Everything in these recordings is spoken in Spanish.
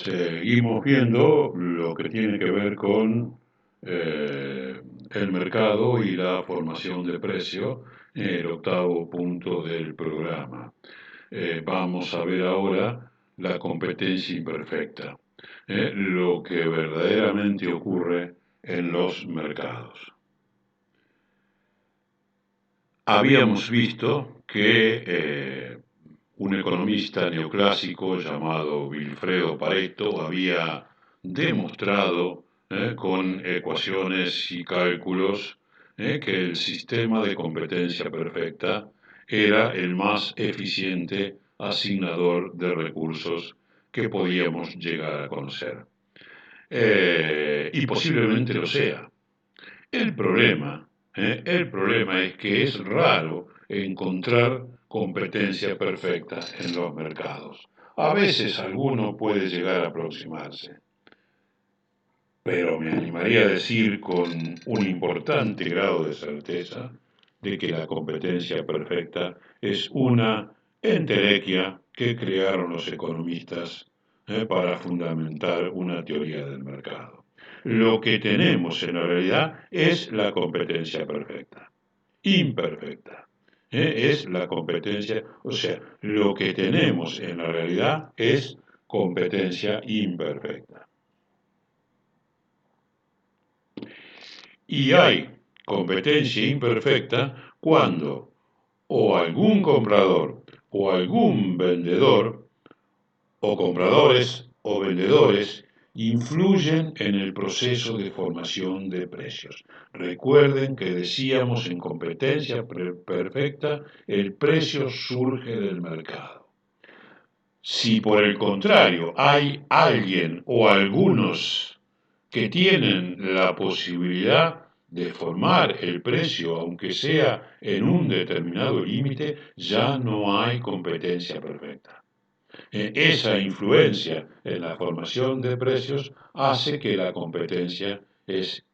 Seguimos viendo lo que tiene que ver con el mercado y la formación de precio, el octavo punto del programa. Vamos a ver ahora la competencia imperfecta, lo que verdaderamente ocurre en los mercados. Habíamos visto que un economista neoclásico llamado Vilfredo Pareto había demostrado con ecuaciones y cálculos que el sistema de competencia perfecta era el más eficiente asignador de recursos que podíamos llegar a conocer. Y posiblemente lo sea. El problema es que es raro encontrar competencia perfecta en los mercados. A veces alguno puede llegar a aproximarse, pero me animaría a decir con un importante grado de certeza de que la competencia perfecta es una entelequia que crearon los economistas para fundamentar una teoría del mercado. Lo que tenemos en la realidad es la competencia perfecta, imperfecta. Es la competencia, o sea, lo que tenemos en la realidad es competencia imperfecta. Y hay competencia imperfecta cuando o algún comprador o algún vendedor o compradores o vendedores influyen en el proceso de formación de precios. Recuerden que decíamos en competencia perfecta, el precio surge del mercado. Si por el contrario hay alguien o algunos que tienen la posibilidad de formar el precio, aunque sea en un determinado límite, ya no hay competencia perfecta. Esa influencia en la formación de precios hace que la competencia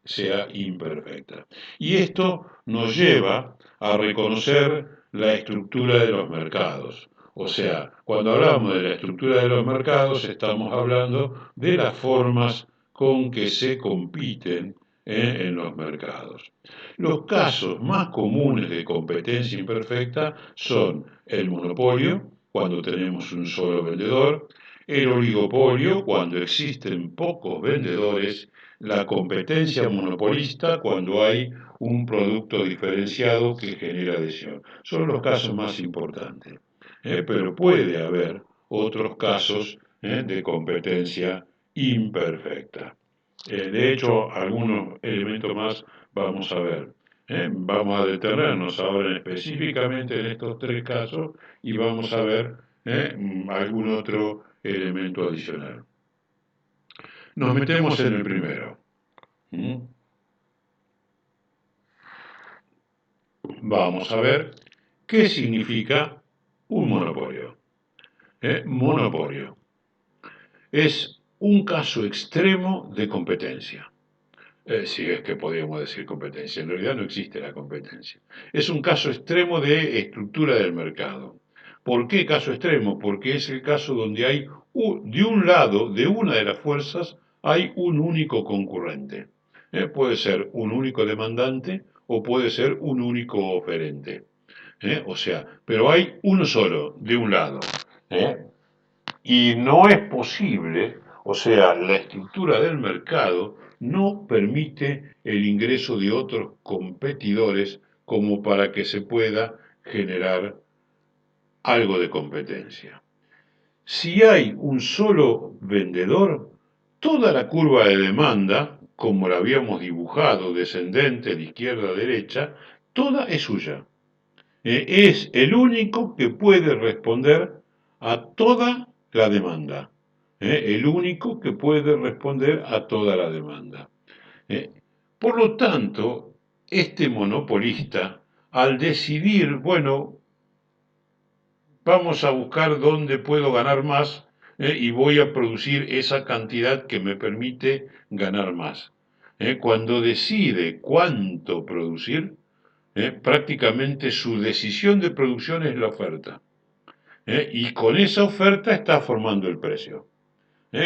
sea imperfecta. Y esto nos lleva a reconocer la estructura de los mercados. O sea, cuando hablamos de la estructura de los mercados, estamos hablando de las formas con que se compiten en los mercados. Los casos más comunes de competencia imperfecta son el monopolio, cuando tenemos un solo vendedor, el oligopolio, cuando existen pocos vendedores, la competencia monopolista, cuando hay un producto diferenciado que genera adhesión. Son los casos más importantes. Pero puede haber otros casos de competencia imperfecta. De hecho, algunos elementos más vamos a ver. Vamos a detenernos ahora específicamente en estos tres casos y vamos a ver algún otro elemento adicional. Nos metemos en el primero. ¿Mm? Vamos a ver qué significa un monopolio. Monopolio es un caso extremo de competencia. Si es que podríamos decir competencia, en realidad no existe la competencia. Es un caso extremo de estructura del mercado. ¿Por qué caso extremo? Porque es el caso donde hay, de un lado, de una de las fuerzas, hay un único concurrente. Puede ser un único demandante o puede ser un único oferente. O sea, pero hay uno solo, de un lado. ¿eh? Y no es posible, o sea, la estructura del mercado no permite el ingreso de otros competidores como para que se pueda generar algo de competencia. Si hay un solo vendedor, toda la curva de demanda, como la habíamos dibujado, descendente de izquierda a derecha, toda es suya. Es el único que puede responder a toda la demanda. El único que puede responder a toda la demanda. ¿eh? Por lo tanto, este monopolista, al decidir, bueno, vamos a buscar dónde puedo ganar más y voy a producir esa cantidad que me permite ganar más. Cuando decide cuánto producir, prácticamente su decisión de producción es la oferta. Y con esa oferta está formando el precio.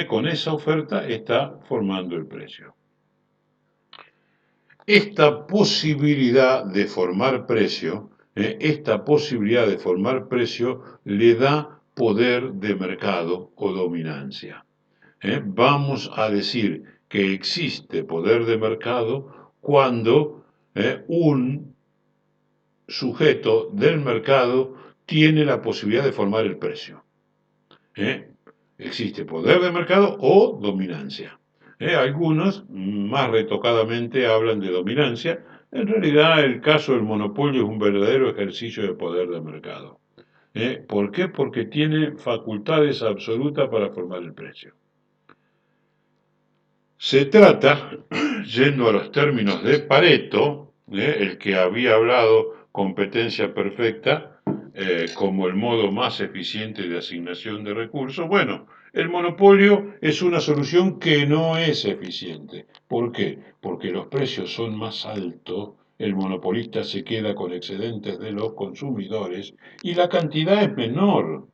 Con esa oferta está formando el precio. Esta posibilidad de formar precio, le da poder de mercado o dominancia. Vamos a decir que existe poder de mercado cuando un sujeto del mercado tiene la posibilidad de formar el precio. Existe poder de mercado o dominancia. Algunos más retocadamente hablan de dominancia. En realidad el caso del monopolio es un verdadero ejercicio de poder de mercado. ¿Por qué? Porque tiene facultades absolutas para formar el precio. Se trata, yendo a los términos de Pareto, el que había hablado competencia perfecta como el modo más eficiente de asignación de recursos. Bueno, el monopolio es una solución que no es eficiente. ¿Por qué? Porque los precios son más altos, el monopolista se queda con excedentes de los consumidores y la cantidad es menor.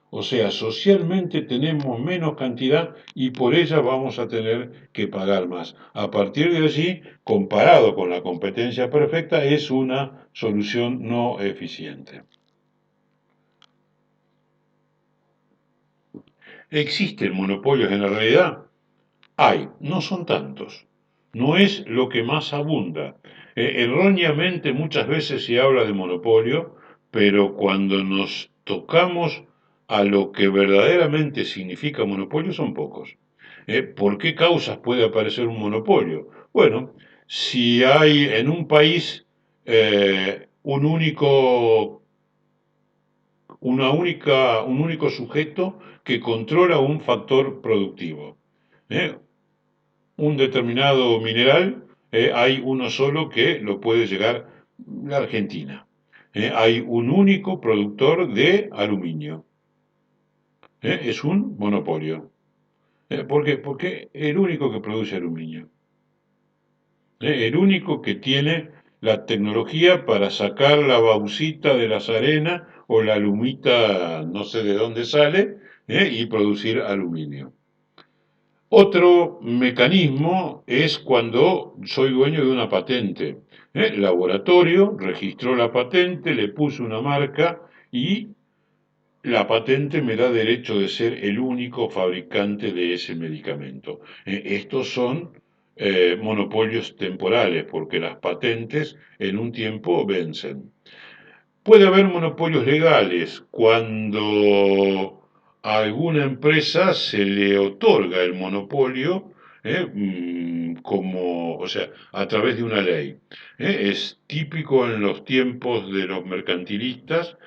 O sea, socialmente tenemos menos cantidad y por ella vamos a tener que pagar más. A partir de allí, comparado con la competencia perfecta, es una solución no eficiente. ¿Existen monopolios en la realidad? Hay, no son tantos. No es lo que más abunda. Erróneamente muchas veces se habla de monopolio, pero cuando nos tocamos a lo que verdaderamente significa monopolio son pocos. ¿Por qué causas puede aparecer un monopolio? Bueno, si hay en un país un único sujeto que controla un factor productivo. ¿eh? Un determinado mineral, hay uno solo que lo puede llegar la Argentina. Hay un único productor de aluminio. Es un monopolio. ¿Por qué? Porque el único que produce aluminio. El único que tiene la tecnología para sacar la bauxita de las arenas o la alumita no sé de dónde sale y producir aluminio. Otro mecanismo es cuando soy dueño de una patente. El laboratorio registró la patente, le puso una marca y la patente me da derecho de ser el único fabricante de ese medicamento. Estos son monopolios temporales porque las patentes en un tiempo vencen. Puede haber monopolios legales cuando a alguna empresa se le otorga el monopolio o sea, a través de una ley. Es típico en los tiempos de los mercantilistas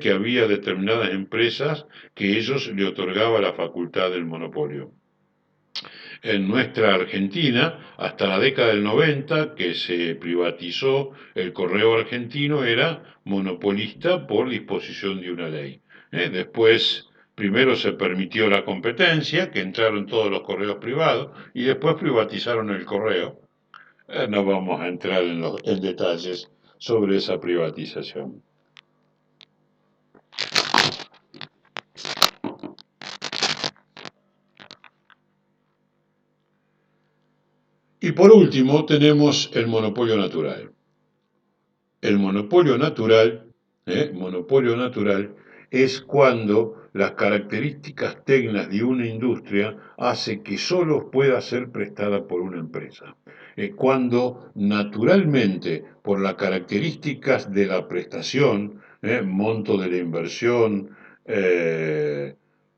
que había determinadas empresas que ellos le otorgaba la facultad del monopolio. En nuestra Argentina, hasta la década del 90, que se privatizó el correo argentino, era monopolista por disposición de una ley. Después, primero se permitió la competencia, que entraron todos los correos privados, y después privatizaron el correo. No vamos a entrar en detalles sobre esa privatización. Y por último tenemos el monopolio natural. El monopolio natural es cuando las características técnicas de una industria hace que solo pueda ser prestada por una empresa. Cuando naturalmente, por las características de la prestación, monto de la inversión,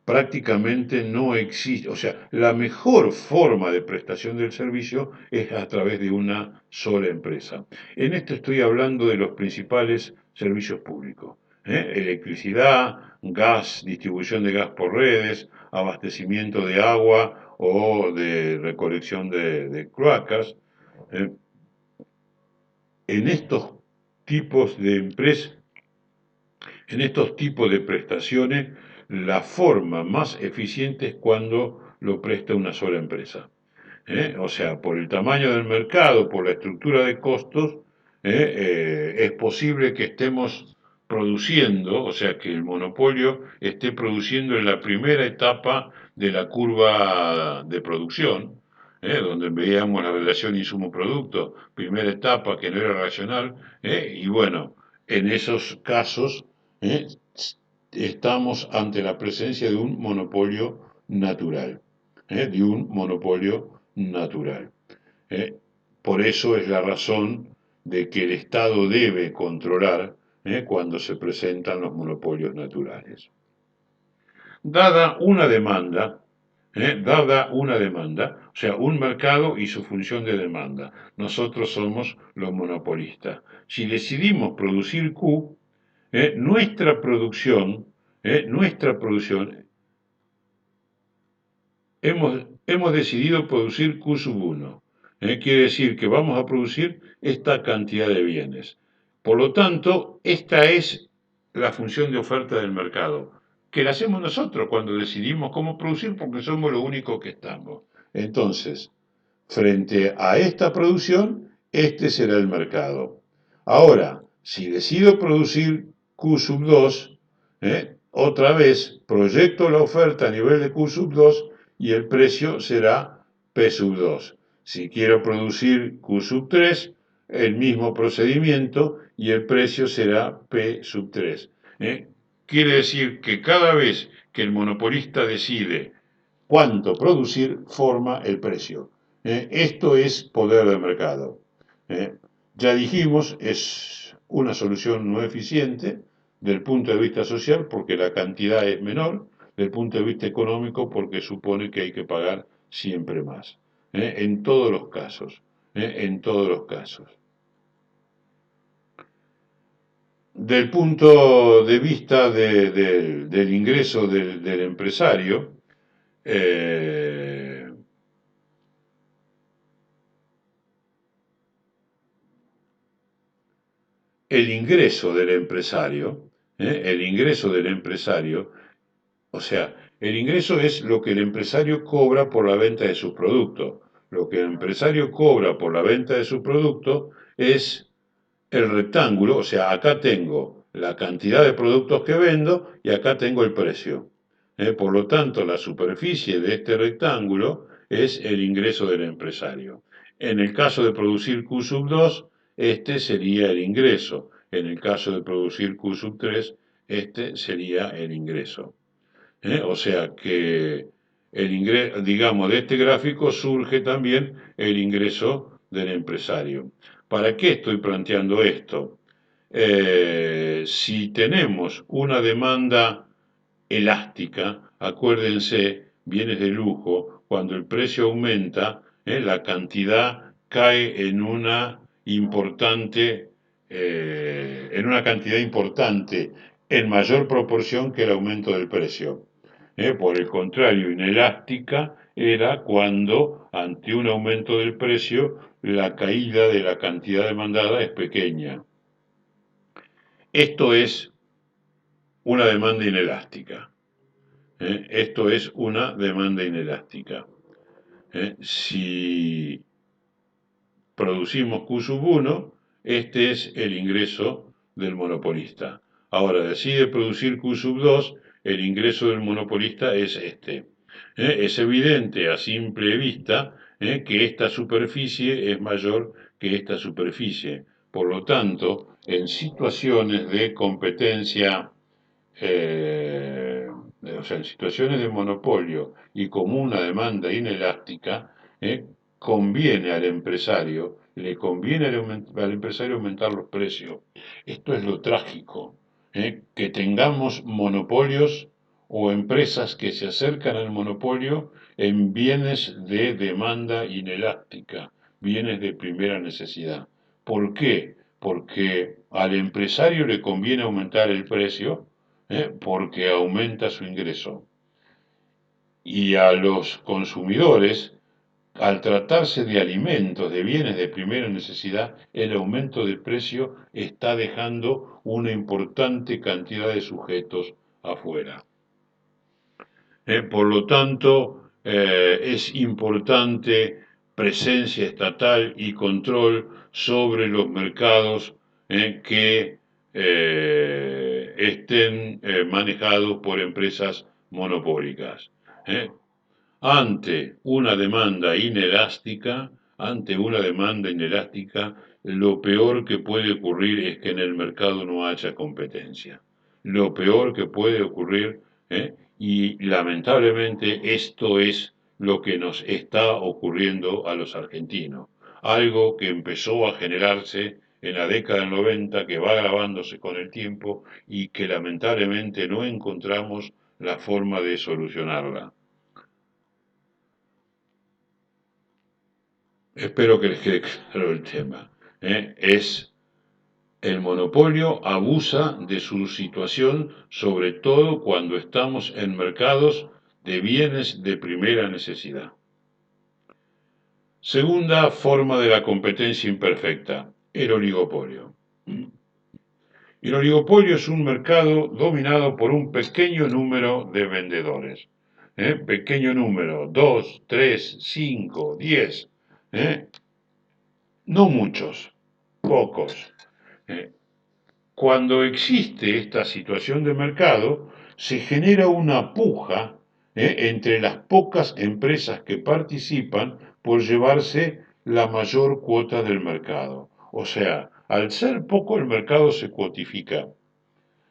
prácticamente no existe, o sea, la mejor forma de prestación del servicio es a través de una sola empresa. En esto estoy hablando de los principales servicios públicos. Electricidad, gas, distribución de gas por redes, abastecimiento de agua o de recolección de cloacas. ¿eh? En estos tipos de empresas, en estos tipos de prestaciones, la forma más eficiente es cuando lo presta una sola empresa. O sea, por el tamaño del mercado, por la estructura de costos, es posible que estemos produciendo, o sea, que el monopolio esté produciendo en la primera etapa de la curva de producción, donde veíamos la relación insumo-producto, primera etapa que no era racional, y bueno, en esos casos eh, estamos ante la presencia de un monopolio natural, de un monopolio natural. ¿eh? Por eso es la razón de que el Estado debe controlar cuando se presentan los monopolios naturales. Dada una demanda, o sea, un mercado y su función de demanda, nosotros somos los monopolistas. Si decidimos producir Q, nuestra producción, hemos decidido producir Q sub 1. Quiere decir que vamos a producir esta cantidad de bienes. Por lo tanto, esta es la función de oferta del mercado, que la hacemos nosotros cuando decidimos cómo producir porque somos los únicos que estamos. Entonces, frente a esta producción, este será el mercado. Ahora, si decido producir Q sub 2, otra vez proyecto la oferta a nivel de Q sub 2 y el precio será P sub 2. Si quiero producir Q sub 3, el mismo procedimiento y el precio será P sub 3. Quiere decir que cada vez que el monopolista decide cuánto producir, forma el precio. Esto es poder de mercado. Ya dijimos, es una solución no eficiente del punto de vista social porque la cantidad es menor, del punto de vista económico porque supone que hay que pagar siempre más. En todos los casos. En todos los casos. Del punto de vista del ingreso del empresario, eh, el ingreso del empresario, o sea, el ingreso es lo que el empresario cobra por la venta de sus productos. Lo que el empresario cobra por la venta de su producto es el rectángulo, o sea, acá tengo la cantidad de productos que vendo y acá tengo el precio. Por lo tanto, la superficie de este rectángulo es el ingreso del empresario. En el caso de producir Q sub 2, este sería el ingreso. En el caso de producir Q sub 3, este sería el ingreso. O sea que el ingreso, digamos, de este gráfico surge también el ingreso del empresario. ¿Para qué estoy planteando esto? Si tenemos una demanda elástica, acuérdense, bienes de lujo, cuando el precio aumenta, la cantidad cae en una cantidad importante, en mayor proporción que el aumento del precio. Por el contrario, inelástica era cuando, ante un aumento del precio, la caída de la cantidad demandada es pequeña. Esto es una demanda inelástica. Esto es una demanda inelástica. Si producimos Q sub 1, este es el ingreso del monopolista. Ahora decide producir Q sub 2, el ingreso del monopolista es este. Es evidente a simple vista que esta superficie es mayor que esta superficie. Por lo tanto, en situaciones de competencia, o sea, en situaciones de monopolio y como una demanda inelástica, conviene al empresario, le conviene al empresario aumentar los precios. Esto es lo trágico, que tengamos monopolios o empresas que se acercan al monopolio en bienes de demanda inelástica, bienes de primera necesidad. ¿Por qué? Porque al empresario le conviene aumentar el precio, porque aumenta su ingreso. Y a los consumidores, al tratarse de alimentos, de bienes de primera necesidad, el aumento del precio está dejando una importante cantidad de sujetos afuera. Por lo tanto, es importante presencia estatal y control sobre los mercados que estén manejados por empresas monopólicas. Ante una demanda inelástica, lo peor que puede ocurrir es que en el mercado no haya competencia. Lo peor que puede ocurrir, y lamentablemente esto es lo que nos está ocurriendo a los argentinos. Algo que empezó a generarse en la década del 90, que va agravándose con el tiempo y que lamentablemente no encontramos la forma de solucionarla. Espero que les quede claro el tema. Es el monopolio abusa de su situación, sobre todo cuando estamos en mercados de bienes de primera necesidad. Segunda forma de la competencia imperfecta, el oligopolio. El oligopolio es un mercado dominado por un pequeño número de vendedores. Pequeño número, 2, 3, 5, 10. No muchos, pocos. ¿eh? Cuando existe esta situación de mercado, se genera una puja entre las pocas empresas que participan por llevarse la mayor cuota del mercado. O sea, al ser poco el mercado se cuotifica,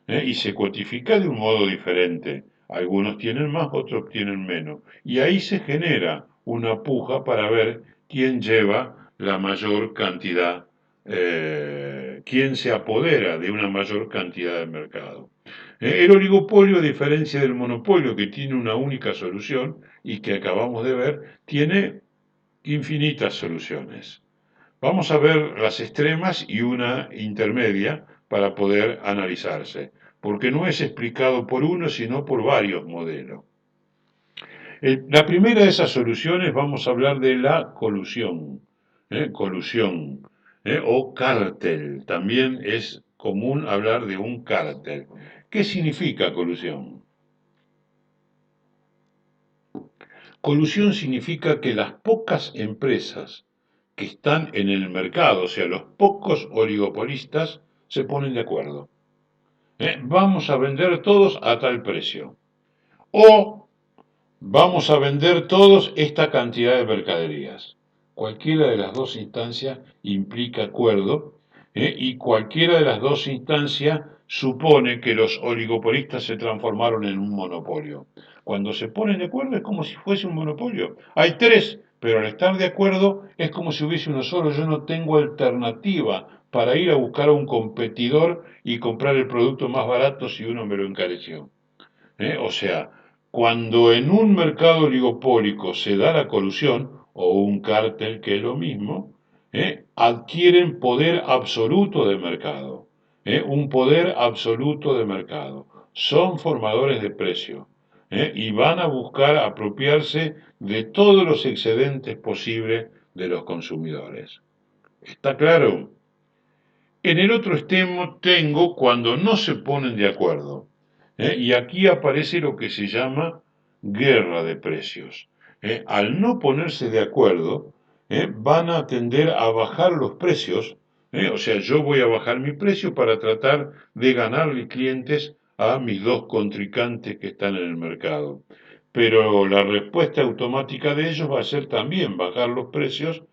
y se cuotifica de un modo diferente. Algunos tienen más, otros tienen menos. Y ahí se genera una puja para ver quién lleva la mayor cantidad, quién se apodera de una mayor cantidad de mercado. El oligopolio, a diferencia del monopolio, que tiene una única solución y que acabamos de ver, tiene infinitas soluciones. Vamos a ver las extremas y una intermedia para poder analizarse, porque no es explicado por uno, sino por varios modelos. La primera de esas soluciones vamos a hablar de la colusión, o cártel. También es común hablar de un cártel. ¿Qué significa colusión? Colusión significa que las pocas empresas que están en el mercado, o sea, los pocos oligopolistas, se ponen de acuerdo. Vamos a vender todos a tal precio. O vamos a vender todos esta cantidad de mercaderías. Cualquiera de las dos instancias implica acuerdo, y cualquiera de las dos instancias supone que los oligopolistas se transformaron en un monopolio. Cuando se ponen de acuerdo es como si fuese un monopolio. Hay tres, pero al estar de acuerdo es como si hubiese uno solo. Yo no tengo alternativa para ir a buscar a un competidor y comprar el producto más barato si uno me lo encareció. O sea, cuando en un mercado oligopólico se da la colusión, o un cártel que es lo mismo, adquieren poder absoluto de mercado, un poder absoluto de mercado. Son formadores de precio, y van a buscar apropiarse de todos los excedentes posibles de los consumidores. ¿Está claro? En el otro extremo tengo cuando no se ponen de acuerdo. Y aquí aparece lo que se llama guerra de precios. Al no ponerse de acuerdo, van a tender a bajar los precios. O sea, yo voy a bajar mi precio para tratar de ganarle clientes a mis dos contrincantes que están en el mercado. Pero la respuesta automática de ellos va a ser también bajar los precios,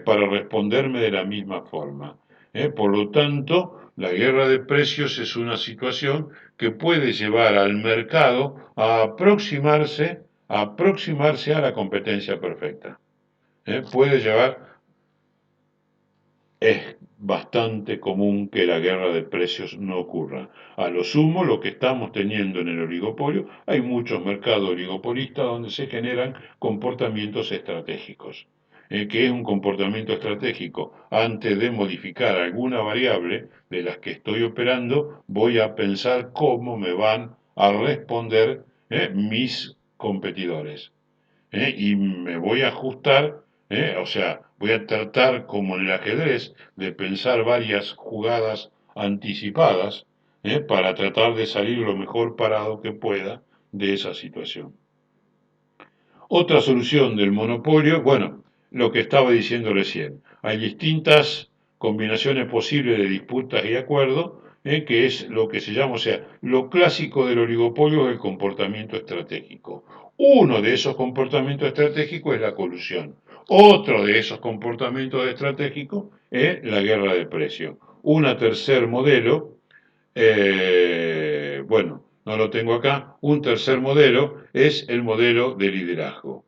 para responderme de la misma forma. Por lo tanto, la guerra de precios es una situación que puede llevar al mercado a aproximarse a la competencia perfecta. Puede llevar, es bastante común que la guerra de precios no ocurra. A lo sumo, lo que estamos teniendo en el oligopolio, hay muchos mercados oligopolistas donde se generan comportamientos estratégicos. ¿Qué es un comportamiento estratégico? Antes de modificar alguna variable de las que estoy operando, voy a pensar cómo me van a responder, mis competidores. Y me voy a ajustar, o sea, voy a tratar, como en el ajedrez, de pensar varias jugadas anticipadas, para tratar de salir lo mejor parado que pueda de esa situación. Otra solución del monopolio, bueno, lo que estaba diciendo recién, hay distintas combinaciones posibles de disputas y acuerdos, que es lo que se llama, o sea, lo clásico del oligopolio es el comportamiento estratégico. Uno de esos comportamientos estratégicos es la colusión. Otro de esos comportamientos estratégicos es la guerra de precios. Un tercer modelo, bueno, no lo tengo acá, un tercer modelo es el modelo de liderazgo.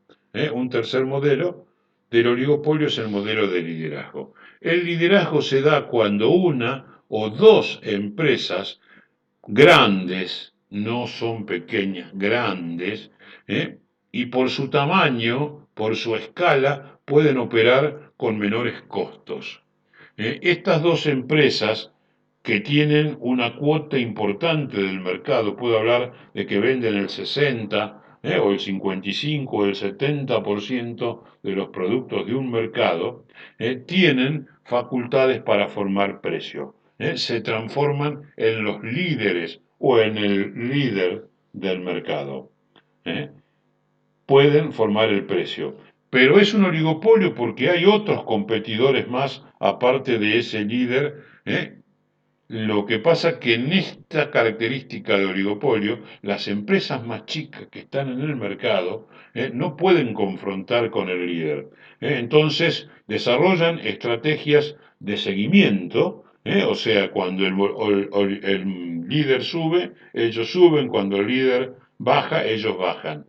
Un tercer modelo del oligopolio es el modelo de liderazgo. El liderazgo se da cuando una o dos empresas grandes, no son pequeñas, grandes, ¿eh? Y por su tamaño, por su escala, pueden operar con menores costos. Estas dos empresas que tienen una cuota importante del mercado, puedo hablar de que venden el 60, o el 55 o el 70% de los productos de un mercado, tienen facultades para formar precio. Se transforman en los líderes o en el líder del mercado. ¿eh? Pueden formar el precio. Pero es un oligopolio porque hay otros competidores más aparte de ese líder. Lo que pasa que en esta característica de oligopolio, las empresas más chicas que están en el mercado no pueden confrontar con el líder. Entonces desarrollan estrategias de seguimiento, o sea, cuando el líder sube, ellos suben, cuando el líder baja, ellos bajan.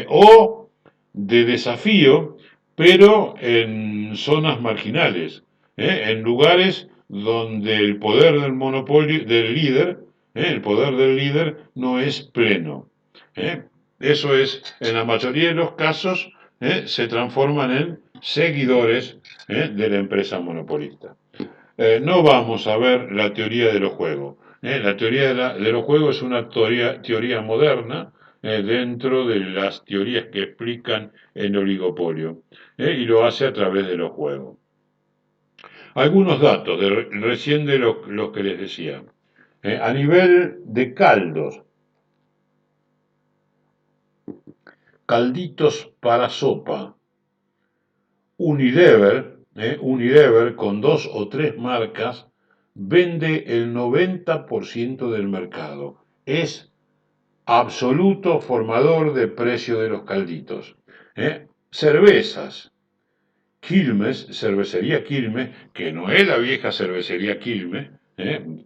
O de desafío, pero en zonas marginales, en lugares donde el poder del monopolio del líder, el poder del líder no es pleno. ¿eh? Eso es, en la mayoría de los casos, se transforman en seguidores de la empresa monopolista. No vamos a ver la teoría de los juegos. La teoría de los juegos es una teoría moderna dentro de las teorías que explican el oligopolio y lo hace a través de los juegos. Algunos datos, recién de lo que les decía. A nivel de caldos, calditos para sopa, Unilever con dos o tres marcas vende el 90% del mercado. Es absoluto formador de precio de los calditos. Cervezas, Quilmes, cervecería Quilmes, que no es la vieja cervecería Quilmes,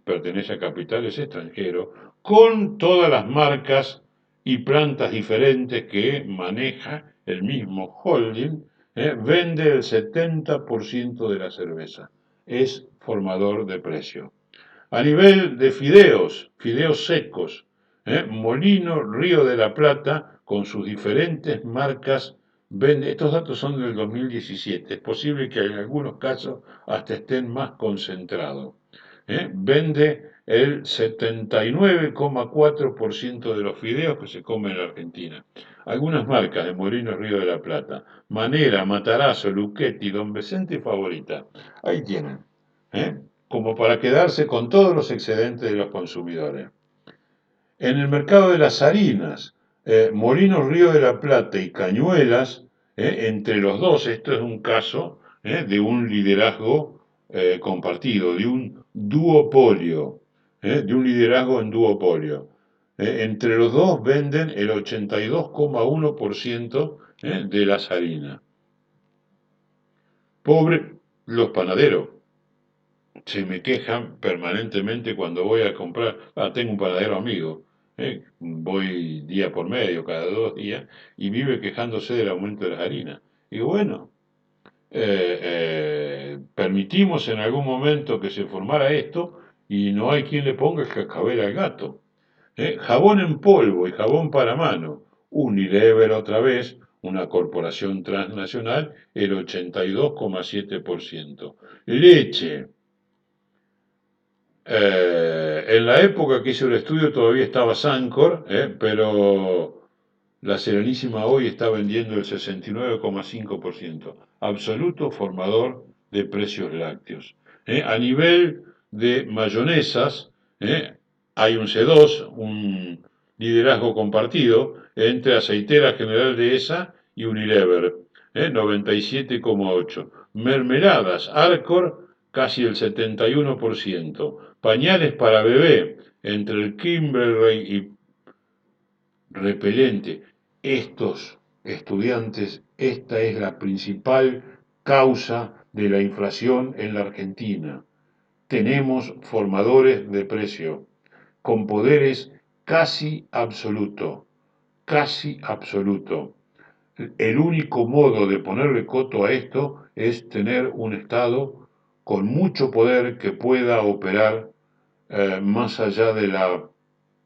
pertenece a capitales extranjeros, con todas las marcas y plantas diferentes que maneja el mismo holding, vende el 70% de la cerveza. Es formador de precio. A nivel de fideos secos, Molino Río de la Plata, con sus diferentes marcas, vende, estos datos son del 2017, es posible que en algunos casos hasta estén más concentrados. Vende el 79,4% de los fideos que se comen en la Argentina. Algunas marcas de Molino Río de la Plata, Manera, Matarazzo, Luchetti, Don Vicente y Favorita. Ahí tienen. ¿eh? Como para quedarse con todos los excedentes de los consumidores. En el mercado de las harinas, Molinos Río de la Plata y Cañuelas, entre los dos, esto es un caso de un liderazgo compartido, de un duopolio, de un liderazgo en duopolio. Entre los dos venden el 82,1% de las harinas. Pobre los panaderos, se me quejan permanentemente cuando voy a comprar. Tengo un panadero amigo, voy día por medio, cada 2 días, y vive quejándose del aumento de las harinas. Y bueno, permitimos en algún momento que se formara esto y no hay quien le ponga el cascabel al gato. Jabón en polvo y jabón para mano, Unilever otra vez, una corporación transnacional, el 82,7%. Leche, en la época que hice el estudio todavía estaba Sancor, pero la Serenísima hoy está vendiendo el 69,5%. Absoluto formador de precios lácteos. A nivel de mayonesas, hay un C2, un liderazgo compartido entre Aceitera General Dehesa y Unilever, 97,8%. Mermeladas, Arcor, casi el 71%. pañales para bebé, entre el Kimberley y repelente. Estos estudiantes, esta es la principal causa de la inflación en la Argentina. Tenemos formadores de precio con poderes casi absoluto. El único modo de ponerle coto a esto es tener un Estado con mucho poder que pueda operar más allá de la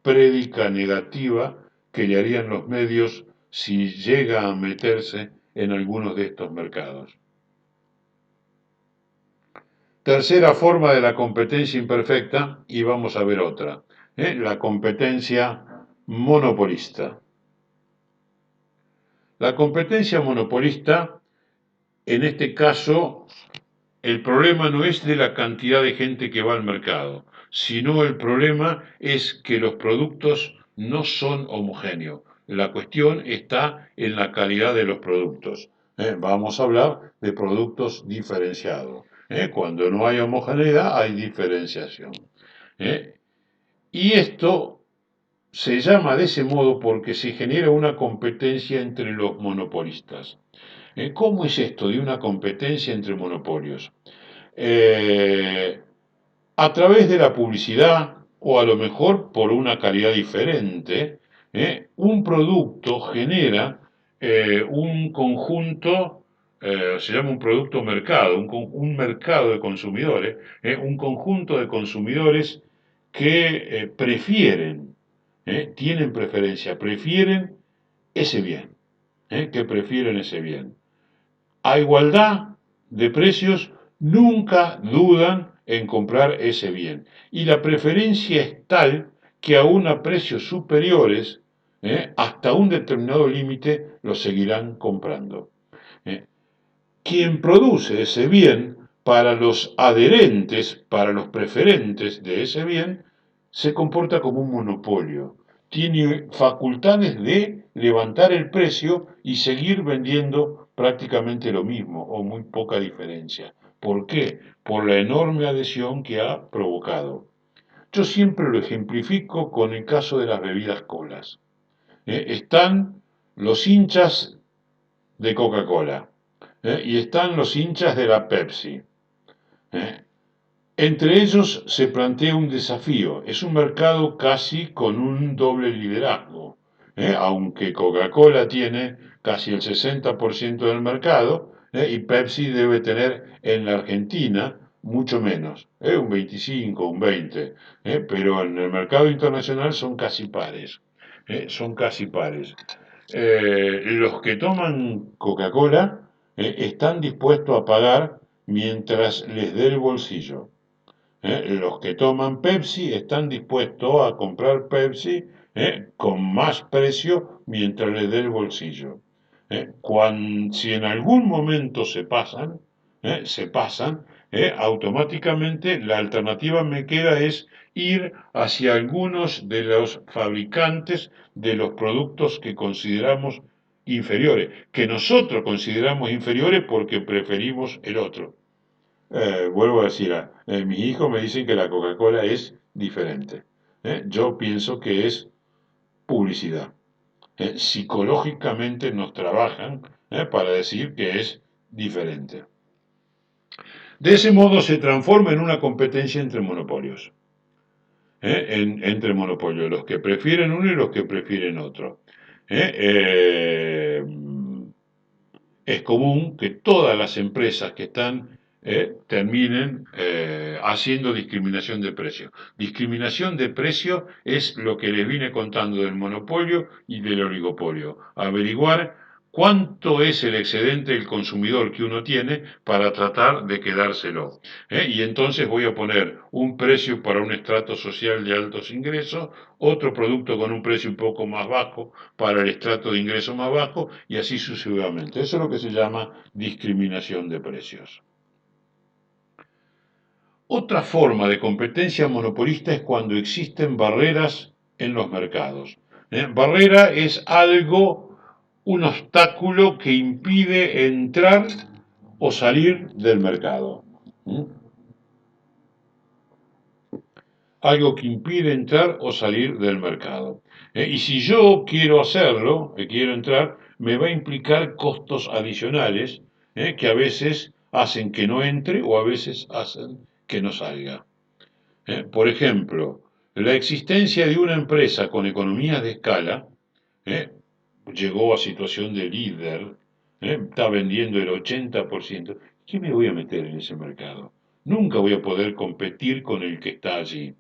prédica negativa que le harían los medios si llega a meterse en algunos de estos mercados. Tercera forma de la competencia imperfecta, y vamos a ver otra, la competencia monopolista. La competencia monopolista, en este caso, el problema no es de la cantidad de gente que va al mercado, sino el problema es que los productos no son homogéneos. La cuestión está en la calidad de los productos. Vamos a hablar de productos diferenciados. Cuando no hay homogeneidad, hay diferenciación. Y esto se llama de ese modo porque se genera una competencia entre los monopolistas. ¿Cómo es esto de una competencia entre monopolios? Eh, a través de la publicidad o a lo mejor por una calidad diferente, un producto genera un conjunto, se llama un producto mercado, un mercado de consumidores, un conjunto de consumidores que prefieren, tienen preferencia, prefieren ese bien, que prefieren ese bien. A igualdad de precios, nunca dudan en comprar ese bien. Y la preferencia es tal que aún a precios superiores, hasta un determinado límite, lo seguirán comprando. ¿eh? Quien produce ese bien para los adherentes, para los preferentes de ese bien, se comporta como un monopolio. Tiene facultades de levantar el precio y seguir vendiendo prácticamente lo mismo o muy poca diferencia. ¿Por qué? Por la enorme adhesión que ha provocado. Yo siempre lo ejemplifico con el caso de las bebidas colas. Están los hinchas de Coca-Cola y están los hinchas de la Pepsi. ¿eh? Entre ellos se plantea un desafío. Es un mercado casi con un doble liderazgo. Aunque Coca-Cola tiene casi el 60% del mercado y Pepsi debe tener en la Argentina mucho menos, un 25, un 20, pero en el mercado internacional son casi pares. Son casi pares. Los que toman Coca-Cola están dispuestos a pagar mientras les dé el bolsillo. Los que toman Pepsi están dispuestos a comprar Pepsi con más precio mientras les dé el bolsillo. Si en algún momento se pasan, automáticamente la alternativa me queda es ir hacia algunos de los fabricantes de los productos que consideramos inferiores, que nosotros consideramos inferiores porque preferimos el otro. Vuelvo a decir, mis hijos me dicen que la Coca-Cola es diferente. Yo pienso que es publicidad. Psicológicamente nos trabajan para decir que es diferente. De ese modo se transforma en una competencia entre monopolios. Entre monopolios, los que prefieren uno y los que prefieren otro. Es común que todas las empresas que están terminen haciendo discriminación de precio. Discriminación de precio es lo que les vine contando del monopolio y del oligopolio. Averiguar cuánto es el excedente del consumidor que uno tiene para tratar de quedárselo. Y entonces voy a poner un precio para un estrato social de altos ingresos, otro producto con un precio un poco más bajo para el estrato de ingreso más bajo y así sucesivamente. Eso es lo que se llama discriminación de precios. Otra forma de competencia monopolista es cuando existen barreras en los mercados. Barrera es algo, un obstáculo que impide entrar o salir del mercado. algo que impide entrar o salir del mercado. Y si yo quiero hacerlo, quiero entrar, me va a implicar costos adicionales, que a veces hacen que no entre o a veces hacen que no salga. Por ejemplo, la existencia de una empresa con economías de escala, ¿eh? llegó a situación de líder, está vendiendo el 80%. ¿Qué me voy a meter en ese mercado? Nunca voy a poder competir con el que está allí.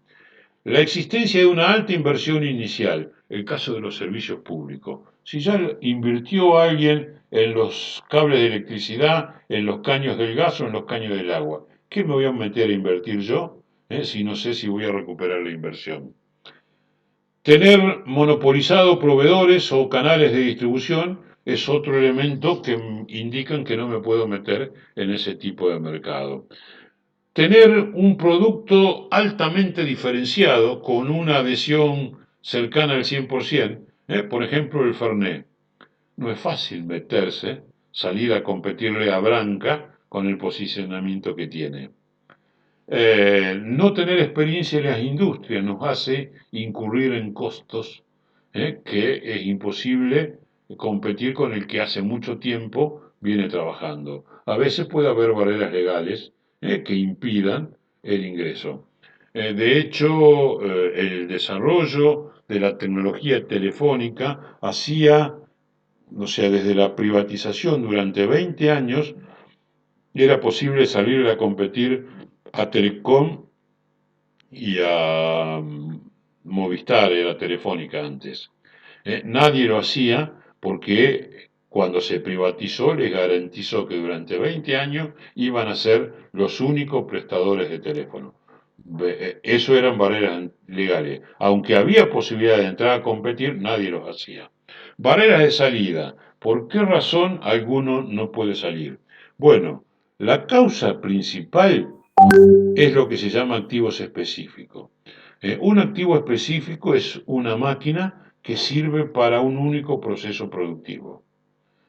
La existencia de una alta inversión inicial, el caso de los servicios públicos. Si ya invirtió alguien en los cables de electricidad, en los caños del gas o en los caños del agua, ¿qué me voy a meter a invertir yo si no sé si voy a recuperar la inversión? Tener monopolizado proveedores o canales de distribución es otro elemento que indican que no me puedo meter en ese tipo de mercado. Tener un producto altamente diferenciado con una adhesión cercana al 100%, por ejemplo el Fernet. No es fácil meterse, salir a competirle a Branca con el posicionamiento que tiene. No tener experiencia en las industrias nos hace incurrir en costos que es imposible competir con el que hace mucho tiempo viene trabajando. A veces puede haber barreras legales que impidan el ingreso. De hecho, el desarrollo de la tecnología telefónica hacía, o sea, desde la privatización durante 20 años, era posible salir a competir a Telecom y a Movistar, era Telefónica antes. Nadie lo hacía porque cuando se privatizó les garantizó que durante 20 años iban a ser los únicos prestadores de teléfono. Eso eran barreras legales. Aunque había posibilidad de entrar a competir, nadie los hacía. Barreras de salida. ¿Por qué razón alguno no puede salir? Bueno, la causa principal es lo que se llama activos específicos. Un activo específico es una máquina que sirve para un único proceso productivo.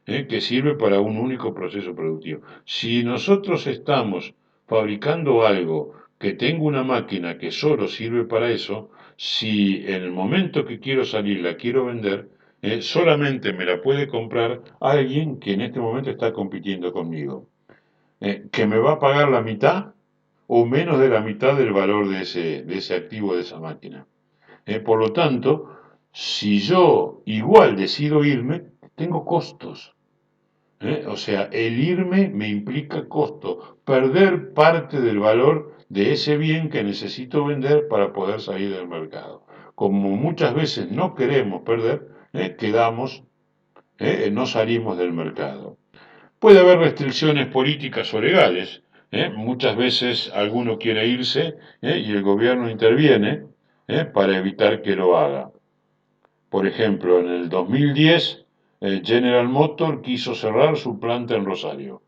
Que sirve para un único proceso productivo. Si nosotros estamos fabricando algo que tenga una máquina que solo sirve para eso, si en el momento que quiero salir la quiero vender, solamente me la puede comprar alguien que en este momento está compitiendo conmigo. Que me va a pagar la mitad o menos de la mitad del valor de ese activo, de esa máquina. Por lo tanto, si yo igual decido irme, tengo costos. O sea, el irme me implica costo, perder parte del valor de ese bien que necesito vender para poder salir del mercado. Como muchas veces no queremos perder, quedamos, no salimos del mercado. Puede haber restricciones políticas o legales. Muchas veces alguno quiere irse y el gobierno interviene para evitar que lo haga. Por ejemplo, en el 2010, General Motors quiso cerrar su planta en Rosario.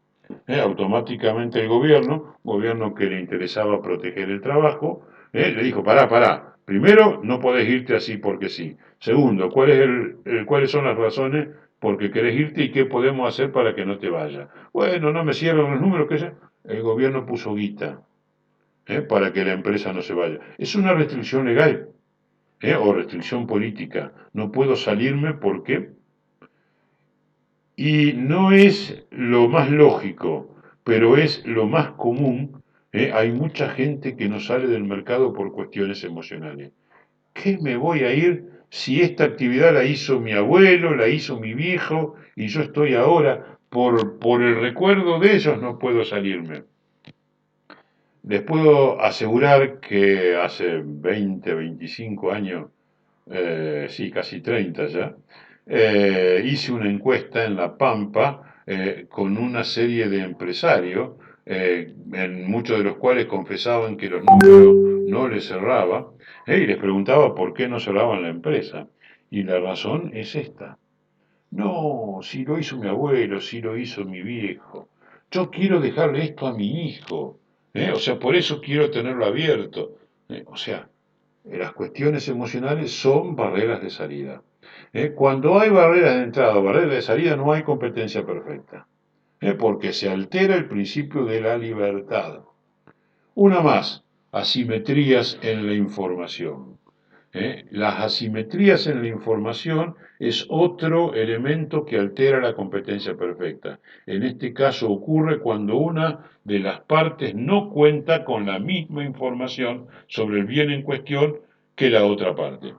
Automáticamente el gobierno que le interesaba proteger el trabajo, le dijo, pará. Primero, no podés irte así porque sí. Segundo, ¿cuáles son las razones por qué querés irte y qué podemos hacer para que no te vayas? Bueno, no me cierran los números, qué sé. El gobierno puso guita para que la empresa no se vaya. Es una restricción legal o restricción política. No puedo salirme porque y no es lo más lógico, pero es lo más común. Hay mucha gente que no sale del mercado por cuestiones emocionales. ¿Qué me voy a ir si esta actividad la hizo mi abuelo, la hizo mi viejo y yo estoy ahora, por el recuerdo de ellos no puedo salirme? Les puedo asegurar que hace 20, 25 años, sí, casi 30 ya, hice una encuesta en La Pampa con una serie de empresarios, en muchos de los cuales confesaban que los números no les cerraba, y les preguntaba por qué no cerraban la empresa. Y la razón es esta. No, si lo hizo mi abuelo, si lo hizo mi viejo. Yo quiero dejarle esto a mi hijo. O sea, por eso quiero tenerlo abierto. O sea, las cuestiones emocionales son barreras de salida. Cuando hay barreras de entrada o barreras de salida, no hay competencia perfecta. Porque se altera el principio de la libertad. Una más. asimetrías en la información. Las asimetrías en la información es otro elemento que altera la competencia perfecta. En este caso ocurre cuando una de las partes no cuenta con la misma información sobre el bien en cuestión que la otra parte.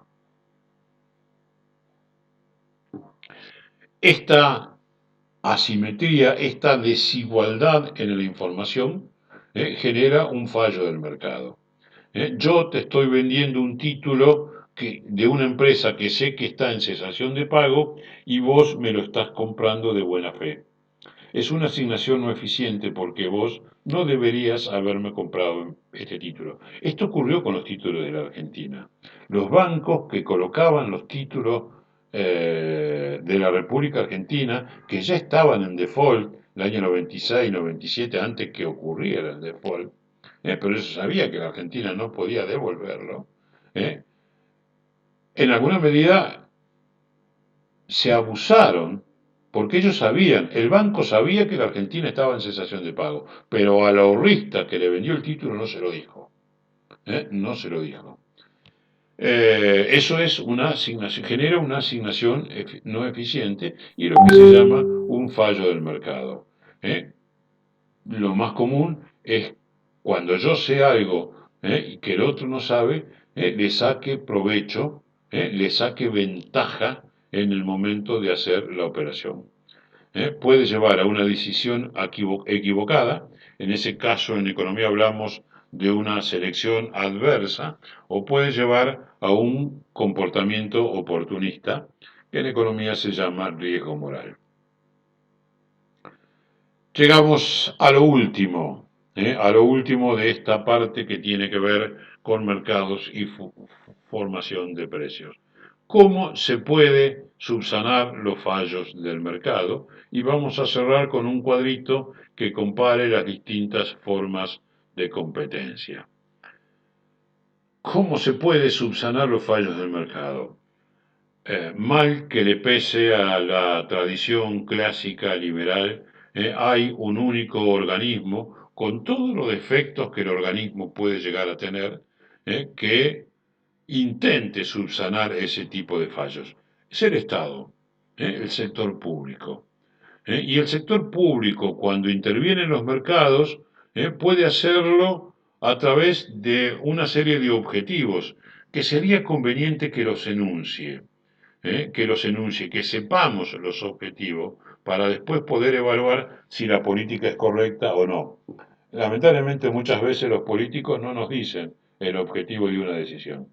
Esta asimetría, esta desigualdad en la información, genera un fallo del mercado. Yo te estoy vendiendo un título de una empresa que sé que está en cesación de pago y vos me lo estás comprando de buena fe. Es una asignación no eficiente porque vos no deberías haberme comprado este título. Esto ocurrió con los títulos de la Argentina. Los bancos que colocaban los títulos de la República Argentina, que ya estaban en default el año 96, 97, antes que ocurriera el default, pero eso sabía que la Argentina no podía devolverlo, ¿eh? En alguna medida se abusaron, porque ellos sabían, el banco sabía que la Argentina estaba en cesación de pago, pero al ahorrista que le vendió el título no se lo dijo, no se lo dijo. Eso es una asignación, genera una asignación no eficiente y lo que se llama un fallo del mercado. ¿eh? Lo más común es cuando yo sé algo y que el otro no sabe, le saque provecho, le saque ventaja en el momento de hacer la operación. Puede llevar a una decisión equivocada, en ese caso en economía hablamos de una selección adversa, o puede llevar a un comportamiento oportunista, que en economía se llama riesgo moral. Llegamos a lo último de esta parte que tiene que ver con mercados y formación de precios. ¿Cómo se puede subsanar los fallos del mercado? Y vamos a cerrar con un cuadrito que compare las distintas formas de competencia. ¿Cómo se puede subsanar los fallos del mercado? Mal que le pese a la tradición clásica liberal, hay un único organismo con todos los defectos que el organismo puede llegar a tener, que intente subsanar ese tipo de fallos. Es el Estado, el sector público. Y el sector público, cuando interviene en los mercados, puede hacerlo a través de una serie de objetivos que sería conveniente que sepamos los objetivos para después poder evaluar si la política es correcta o no. Lamentablemente muchas veces los políticos no nos dicen el objetivo de una decisión.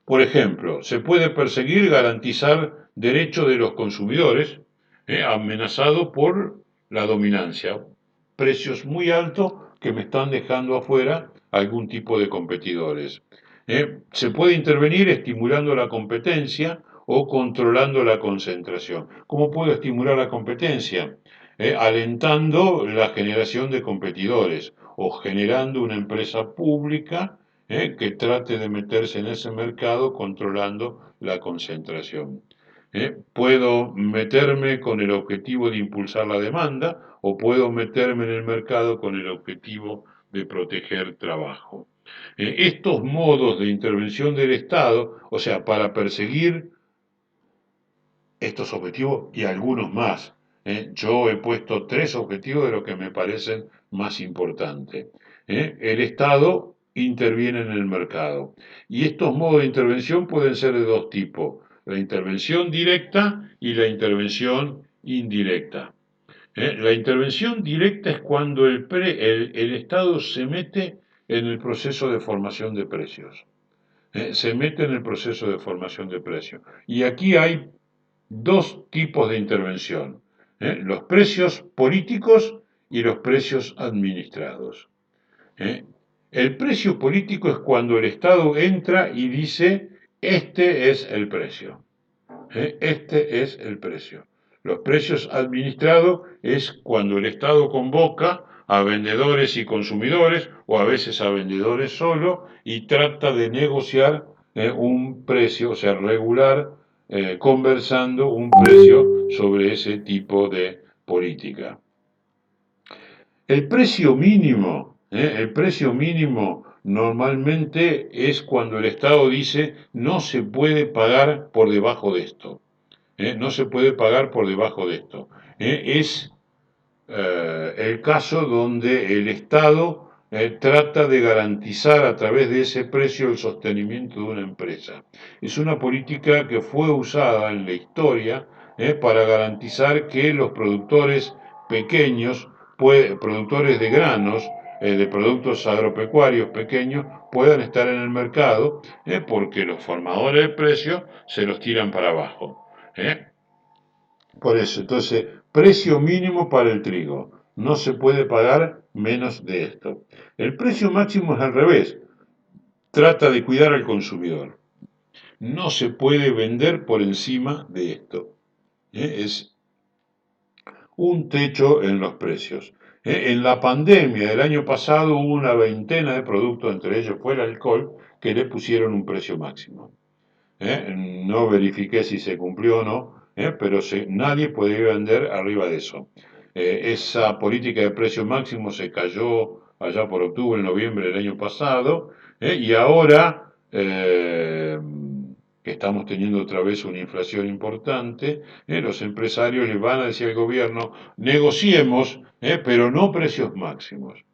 Por ejemplo, se puede perseguir y garantizar derechos de los consumidores amenazados por la dominancia. Precios muy altos que me están dejando afuera algún tipo de competidores. Se puede intervenir estimulando la competencia o controlando la concentración. ¿Cómo puedo estimular la competencia? Alentando la generación de competidores o generando una empresa pública que trate de meterse en ese mercado controlando la concentración. Puedo meterme con el objetivo de impulsar la demanda o puedo meterme en el mercado con el objetivo de proteger trabajo. Estos modos de intervención del Estado, o sea, para perseguir estos objetivos y algunos más, yo he puesto 3 objetivos de los que me parecen más importantes. El Estado interviene en el mercado. Y estos modos de intervención pueden ser de dos tipos, la intervención directa y la intervención indirecta. La intervención directa es cuando el Estado se mete en el proceso de formación de precios. Se mete en el proceso de formación de precios. Y aquí hay dos tipos de intervención, los precios políticos y los precios administrados. El precio político es cuando el Estado entra y dice, este es el precio. Este es el precio. Los precios administrados es cuando el Estado convoca a vendedores y consumidores, o a veces a vendedores solo, y trata de negociar un precio, o sea, regular, conversando un precio sobre ese tipo de política. el precio mínimo normalmente es cuando el Estado dice no se puede pagar por debajo de esto. No se puede pagar por debajo de esto. Es el caso donde el Estado trata de garantizar a través de ese precio el sostenimiento de una empresa. Es una política que fue usada en la historia para garantizar que los productores pequeños, productores de granos, de productos agropecuarios pequeños, puedan estar en el mercado, porque los formadores de precios se los tiran para abajo. Por eso, entonces, precio mínimo para el trigo. No se puede pagar menos de esto. El precio máximo es al revés. Trata de cuidar al consumidor. No se puede vender por encima de esto. Es un techo en los precios. En la pandemia del año pasado hubo una veintena de productos, entre ellos fue el alcohol, que le pusieron un precio máximo. No verifiqué si se cumplió o no, pero nadie podía vender arriba de eso. Esa política de precio máximo se cayó allá por octubre, noviembre del año pasado, y ahora que estamos teniendo otra vez una inflación importante, los empresarios les van a decir al gobierno, negociemos, pero no precios máximos.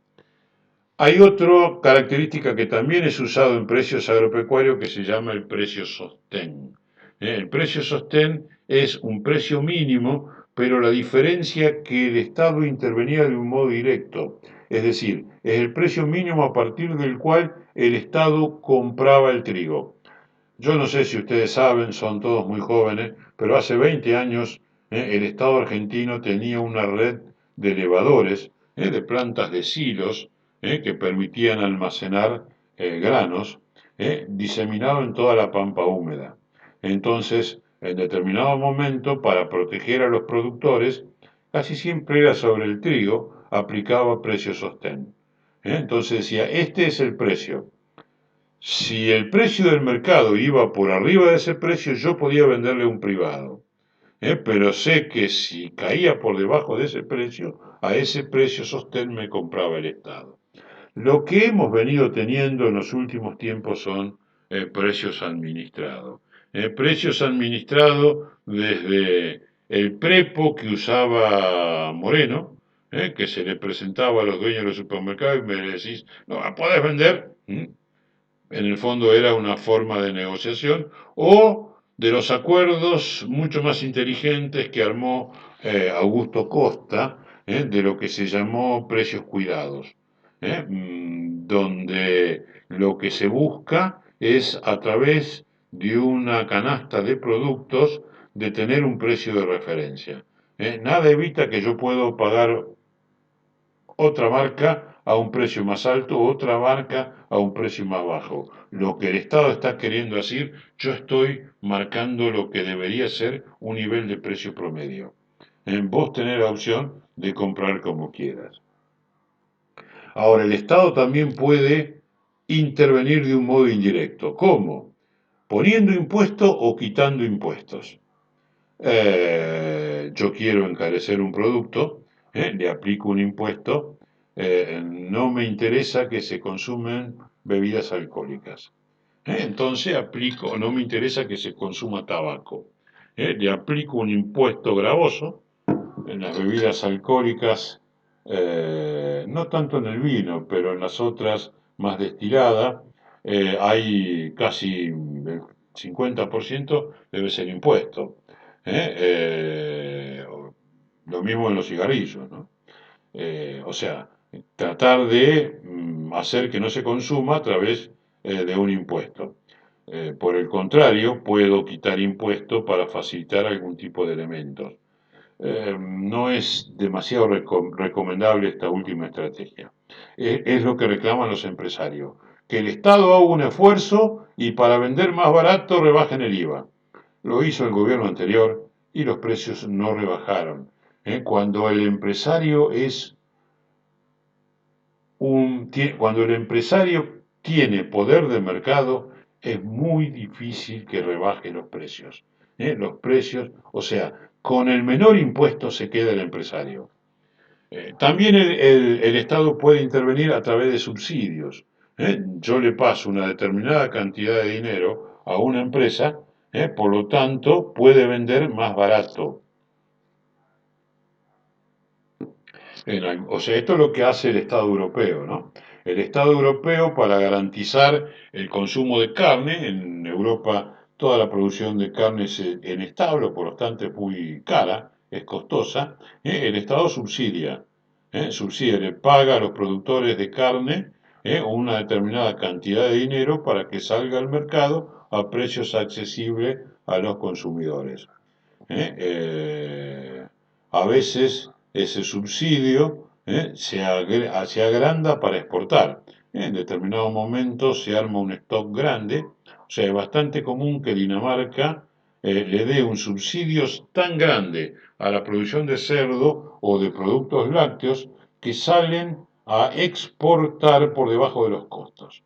Hay otra característica que también es usado en precios agropecuarios que se llama el precio sostén. El precio sostén es un precio mínimo, pero la diferencia que el Estado intervenía de un modo directo. Es decir, es el precio mínimo a partir del cual el Estado compraba el trigo. Yo no sé si ustedes saben, son todos muy jóvenes, pero hace 20 años el Estado argentino tenía una red de elevadores, de plantas de silos, que permitían almacenar granos, diseminado en toda la pampa húmeda. Entonces, en determinado momento, para proteger a los productores, casi siempre era sobre el trigo, aplicaba precio sostén. Entonces decía, este es el precio. Si el precio del mercado iba por arriba de ese precio, yo podía venderle a un privado. Pero sé que si caía por debajo de ese precio, a ese precio sostén me compraba el Estado. Lo que hemos venido teniendo en los últimos tiempos son precios administrados. Precios administrados desde el prepo que usaba Moreno, que se le presentaba a los dueños de los supermercados y me decís, no, ¿podés vender? En el fondo era una forma de negociación, o de los acuerdos mucho más inteligentes que armó Augusto Costa, de lo que se llamó precios cuidados, donde lo que se busca es a través de una canasta de productos de tener un precio de referencia. Nada evita que yo pueda pagar otra marca a un precio más alto, otra marca a un precio más bajo. Lo que el Estado está queriendo decir, yo estoy marcando lo que debería ser un nivel de precio promedio. En vos tenés la opción de comprar como quieras. Ahora, el Estado también puede intervenir de un modo indirecto. ¿Cómo? Poniendo impuestos o quitando impuestos. Yo quiero encarecer un producto, le aplico un impuesto, no me interesa que se consumen bebidas alcohólicas. Entonces aplico, no me interesa que se consuma tabaco. Le aplico un impuesto gravoso en las bebidas alcohólicas, no tanto en el vino, pero en las otras más destiladas, hay casi el 50% debe ser impuesto. ¿eh? Eh, lo mismo en los cigarrillos, ¿no? O sea, tratar de hacer que no se consuma a través de un impuesto. Por el contrario, puedo quitar impuestos para facilitar algún tipo de elementos. No es demasiado recomendable esta última estrategia. Es lo que reclaman los empresarios, que el Estado haga un esfuerzo y para vender más barato rebajen el IVA. Lo hizo el gobierno anterior y los precios no rebajaron. Cuando el empresario cuando el empresario tiene poder de mercado, es muy difícil que rebaje los precios. Los precios, o sea, con el menor impuesto se queda el empresario. También el Estado puede intervenir a través de subsidios. Yo le paso una determinada cantidad de dinero a una empresa, por lo tanto puede vender más barato. O sea, esto es lo que hace el Estado europeo, ¿no? El Estado europeo, para garantizar el consumo de carne, en Europa toda la producción de carne es en establo, por lo tanto es muy cara, es costosa, el Estado subsidia, le paga a los productores de carne una determinada cantidad de dinero para que salga al mercado a precios accesibles a los consumidores. A veces ese subsidio se agranda para exportar. En determinado momento se arma un stock grande, o sea, es bastante común que Dinamarca le dé un subsidio tan grande a la producción de cerdo o de productos lácteos que salen a exportar por debajo de los costos.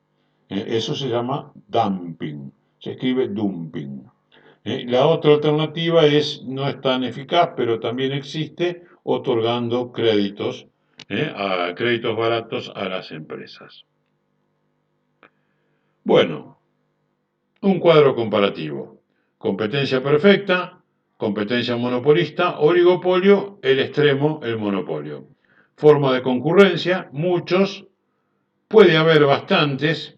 Eso se llama dumping, se escribe dumping. La otra alternativa no es tan eficaz, pero también existe, otorgando créditos baratos a las empresas. Bueno, un cuadro comparativo. Competencia perfecta, competencia monopolista, oligopolio, el extremo, el monopolio. Forma de concurrencia, muchos, puede haber bastantes,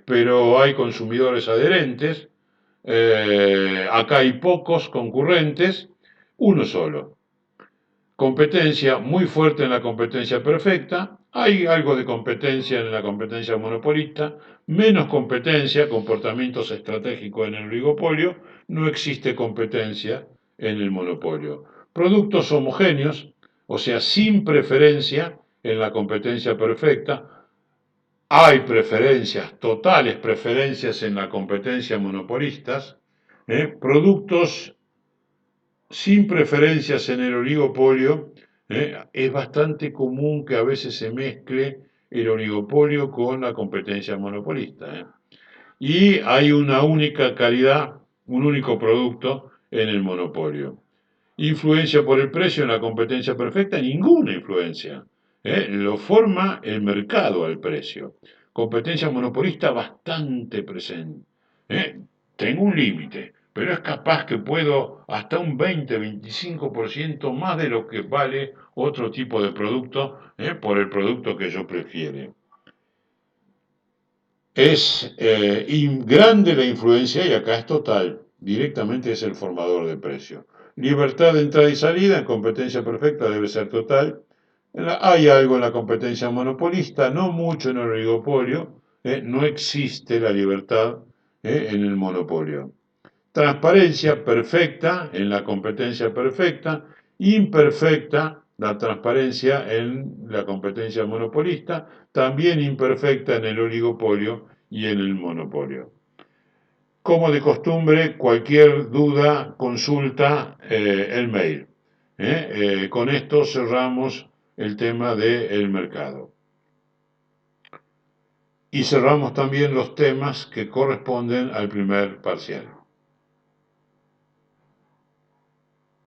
pero hay consumidores adherentes. Acá hay pocos concurrentes, uno solo. Competencia muy fuerte en la competencia perfecta, hay algo de competencia en la competencia monopolista, menos competencia, comportamientos estratégicos en el oligopolio, no existe competencia en el monopolio. Productos homogéneos, o sea, sin preferencia en la competencia perfecta, hay preferencias, totales preferencias en la competencia monopolistas, productos sin preferencias en el oligopolio. Es bastante común que a veces se mezcle el oligopolio con la competencia monopolista. Y hay una única calidad, un único producto en el monopolio. Influencia por el precio en la competencia perfecta, ninguna influencia. Lo forma el mercado al precio. Competencia monopolista bastante presente. Tengo un límite, pero es capaz que puedo hasta un 20-25% más de lo que vale otro tipo de producto por el producto que yo prefiere. Es grande la influencia y acá es total. Directamente es el formador de precio. Libertad de entrada y salida en competencia perfecta debe ser total. Hay algo en la competencia monopolista, no mucho en el oligopolio. No existe la libertad en el monopolio. Transparencia perfecta en la competencia perfecta, imperfecta la transparencia en la competencia monopolista, también imperfecta en el oligopolio y en el monopolio. Como de costumbre, cualquier duda, consulta el mail. Con esto cerramos el tema del mercado. Y cerramos también los temas que corresponden al primer parcial.